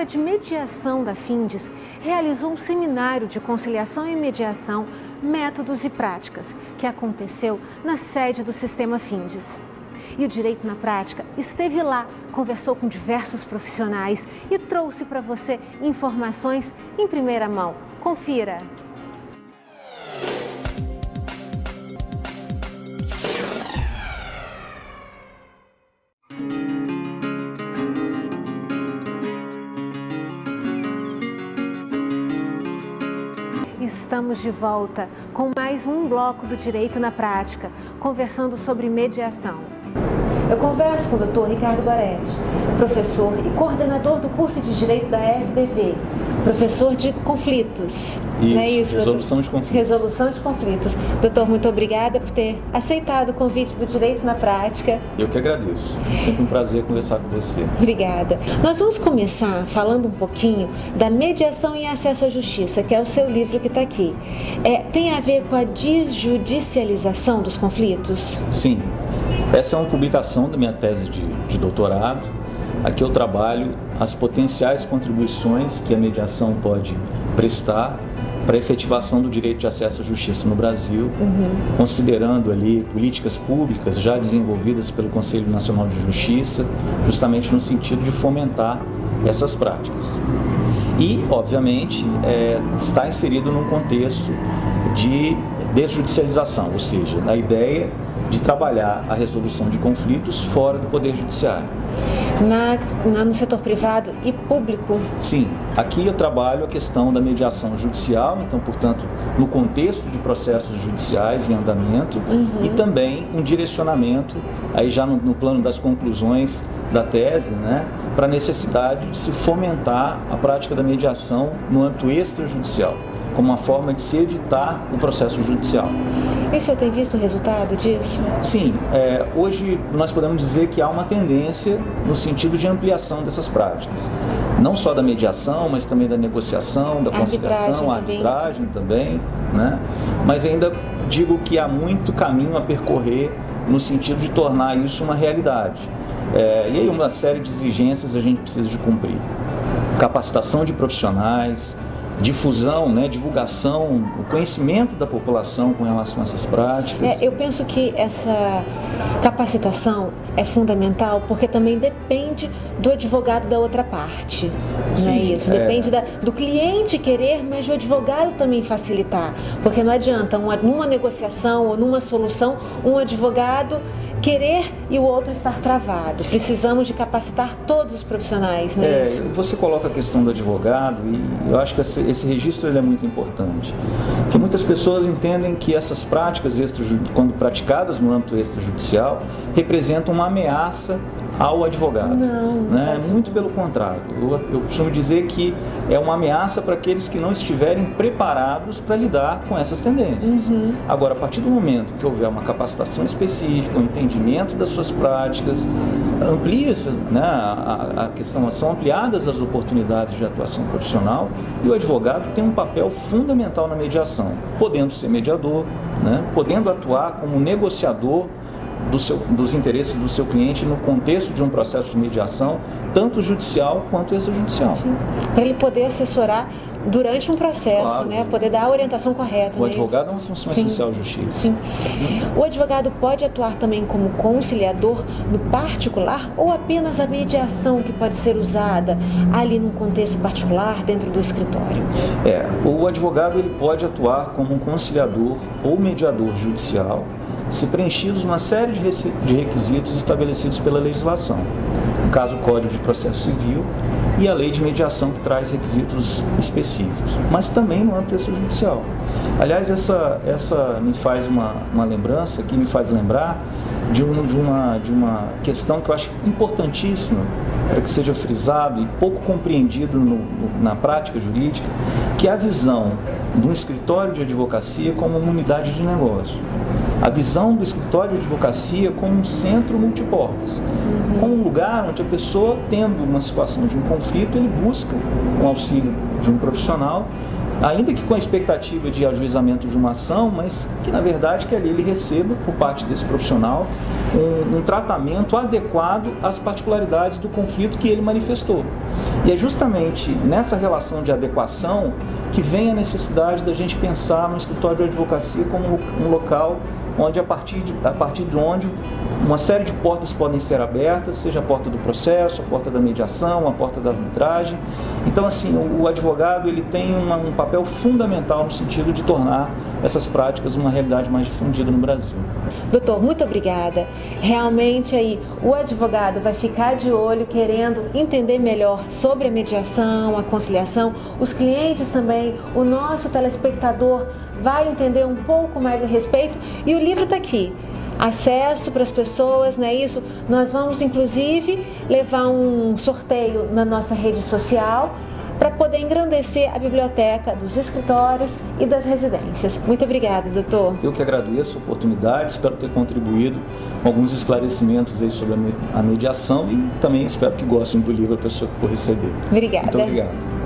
Setora de Mediação da Findes realizou um seminário de conciliação e mediação, métodos e práticas, que aconteceu na sede do Sistema Findes. E o Direito na Prática esteve lá, conversou com diversos profissionais e trouxe para você informações em primeira mão. Confira! Estamos de volta com mais um bloco do Direito na Prática, conversando sobre mediação. Eu converso com o Dr. Ricardo Goretti, professor e coordenador do curso de Direito da FDV, professor de conflitos. Isso, não é isso, resolução de conflitos. Resolução de conflitos. Doutor, muito obrigada por ter aceitado o convite do Direito na Prática. Eu que agradeço. É sempre um prazer conversar com você. Obrigada. Nós vamos começar falando um pouquinho da mediação e acesso à justiça, que é o seu livro que está aqui. Tem a ver com a desjudicialização dos conflitos? Sim. Essa é uma publicação da minha tese de doutorado. Aqui eu trabalho as potenciais contribuições que a mediação pode prestar para a efetivação do direito de acesso à justiça no Brasil, considerando ali políticas públicas já desenvolvidas pelo Conselho Nacional de Justiça, justamente no sentido de fomentar essas práticas. E, obviamente, está inserido num contexto de desjudicialização, ou seja, na ideia de trabalhar a resolução de conflitos fora do Poder Judiciário. No setor privado e público? Sim, aqui eu trabalho a questão da mediação judicial, então, portanto, no contexto de processos judiciais em andamento, e também um direcionamento, aí já no plano das conclusões da tese, né, para a necessidade de se fomentar a prática da mediação no âmbito extrajudicial, como uma forma de se evitar o processo judicial. E o senhor tem visto o resultado disso? Sim, hoje nós podemos dizer que há uma tendência no sentido de ampliação dessas práticas. Não só da mediação, mas também da negociação, da conciliação, a arbitragem também, né? Mas ainda digo que há muito caminho a percorrer no sentido de tornar isso uma realidade. E aí uma série de exigências a gente precisa de cumprir. Capacitação de profissionais, difusão, divulgação, o conhecimento da população com relação a essas práticas. Eu penso que essa capacitação é fundamental porque também depende do advogado da outra parte. Sim, não é isso? Depende do cliente querer, mas do advogado também facilitar. Porque não adianta numa negociação ou numa solução um advogado querer e o outro estar travado. Precisamos de capacitar todos os profissionais, não é isso? Você coloca a questão do advogado e eu acho que esse registro ele é muito importante. Porque muitas pessoas entendem que essas práticas, quando praticadas no âmbito extrajudicial, representam uma ameaça ao advogado. Não, muito pelo contrário. Eu costumo dizer que é uma ameaça para aqueles que não estiverem preparados para lidar com essas tendências. Agora, a partir do momento que houver uma capacitação específica, um entendimento das suas práticas, amplia-se a questão, são ampliadas as oportunidades de atuação profissional e o advogado tem um papel fundamental na mediação, podendo ser mediador, podendo atuar como negociador dos interesses do seu cliente no contexto de um processo de mediação, tanto judicial quanto extrajudicial. Para ele poder assessorar durante um processo, Claro. Poder dar a orientação correta. O advogado é uma função essencial da justiça. Sim. O advogado pode atuar também como conciliador no particular ou apenas a mediação que pode ser usada ali num contexto particular dentro do escritório? O advogado ele pode atuar como um conciliador ou mediador judicial se preenchidos uma série de requisitos estabelecidos pela legislação. No caso, o Código de Processo Civil e a Lei de Mediação, que traz requisitos específicos, mas também no âmbito extrajudicial. Aliás, essa me faz uma lembrança, que me faz lembrar de uma questão que eu acho importantíssima para que seja frisado e pouco compreendido na prática jurídica, que é a visão de um escritório de advocacia como uma unidade de negócio. A visão do escritório de advocacia como um centro multiportas, como um lugar onde a pessoa, tendo uma situação de um conflito, ele busca o auxílio de um profissional ainda que com a expectativa de ajuizamento de uma ação, mas que na verdade que ali ele receba, por parte desse profissional, um tratamento adequado às particularidades do conflito que ele manifestou. E é justamente nessa relação de adequação que vem a necessidade da gente pensar no escritório de advocacia como um local onde, a partir de onde uma série de portas podem ser abertas, seja a porta do processo, a porta da mediação, a porta da arbitragem. Então, assim, o advogado ele tem um papel fundamental no sentido de tornar essas práticas uma realidade mais difundida no Brasil. Doutor, muito obrigada. Realmente aí o advogado vai ficar de olho, querendo entender melhor sobre a mediação, a conciliação. Os clientes também, o nosso telespectador vai entender um pouco mais a respeito. E o livro está aqui. Acesso para as pessoas, não é isso? Nós vamos, inclusive, levar um sorteio na nossa rede social para poder engrandecer a biblioteca dos escritórios e das residências. Muito obrigada, doutor. Eu que agradeço a oportunidade, espero ter contribuído com alguns esclarecimentos aí sobre a mediação e também espero que gostem do livro a pessoa que for receber. Obrigada. Muito obrigado.